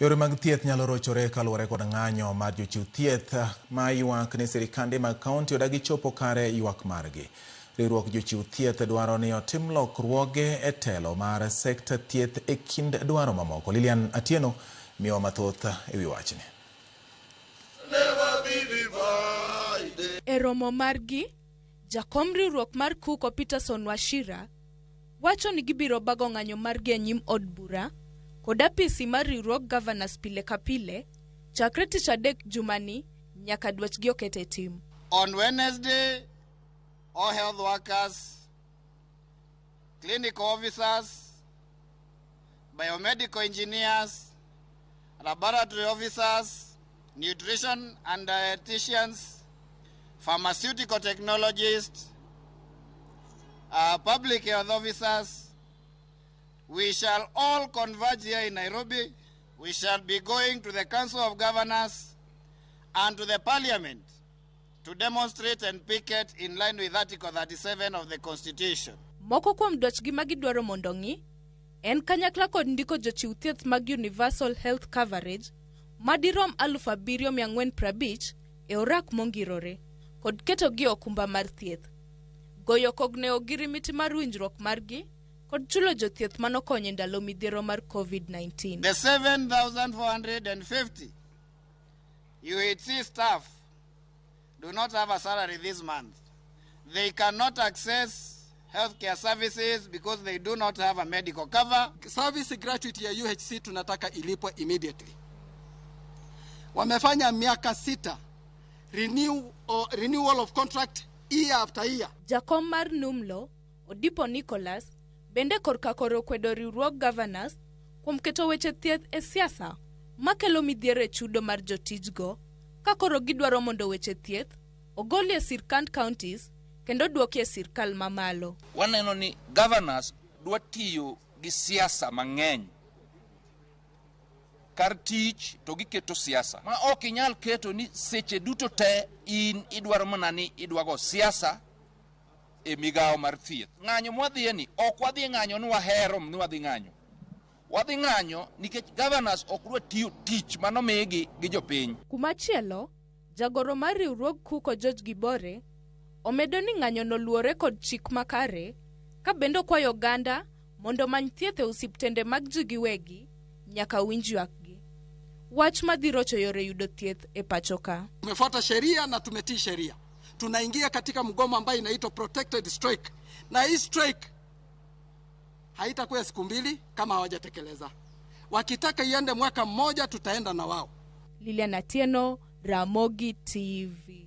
Yore mag thieth nyalo rochore kaluwore kod ng'anyo mar jochiw thieth ma ywak ni sirkande mag kaunti odagi chopo kare ywak margi. Riwruok jochiw thieth dwaro ni otim lokruoge e telo mar sekta thieth e kind dwaro mamoko. Lilian Atieno miyowa mathoth ewi wachni. E romo margi, jakom riwruok mar Kuko Peterson Wachira wacho ni gibiro bago ng'anyo margi e nyim od bura kod apisi mar riwruok governors pile ka pile chakre tich adek jumani nyaka dwachgi oket e tim. On Wednesday, all health workers, clinical officers, biomedical engineers, laboratory officers, nutrition and dietitians, pharmaceutical technologists, public health officers, we shall all converge here in Nairobi. We shall be going to the Council of Governors and to the Parliament to demonstrate and picket in line with Article 37 of the Constitution. Moko kuom dwachgi magidwaro mondo ng'i en kanyakla kod ndiko jochiw thieth mag universal health coverage madirom 7,450 e orak mongirore kod ketogi okumba mar thieth, goyo kogneo gi rimiti mar winjruok margi kod chulo jothieth manokonyo ndalo midhiero mar COVID-19. The 7,450 UHC staff do not have a salary this month. They cannot access healthcare services because they do not have a medical cover. Service gratuity ya UHC tunataka ilipwe immediately. Wamefanya miaka 6 renewal of contract year after year. Jakom mar Numlo, Odipo Nicholas, bende korka koro kwedo riwruok governors kuom keto weche thieth e siasa makelo midhiero e chudo mar jotijgo ka koro gidwaro mondo weche thieth ogol e sirkand counties kendo duoki e sirkal mamalo. Waneno ni governors dwa tiyo gi siasa mang'eny kar tich to giketo siasa ma ok inyal keto ni seche duto te in idwaro mana ni idwago siasa e migawo mar thieth. Ng'anyo mwadhiye ni ok wadhi ng'anyo ni wahero ni wadhi ng'anyo. Wadhi ng'anyo nikech governors ok dwa tiyo tich manomigi gi jopiny. Kumachielo, jagoro mar riwruok Kuko George Gibore omedo ni ng'anyo no luore kod chik makare ka bendo kwayo oganda mondo many thieth e osiptende mag ji giwegi nyaka winj ywakgi. Wach madhi rocho yore yudo thieth e pachoka. Tumefuata sheria na tumetii sheria. Tunaingia katika mgomo ambayo inaitwa protected strike. Na hii strike haitakuwa siku 2 kama hawajatekeleza. Wakitaka iende mwaka mmoja tutaenda na wao. Lilian Atieno, Ramogi TV.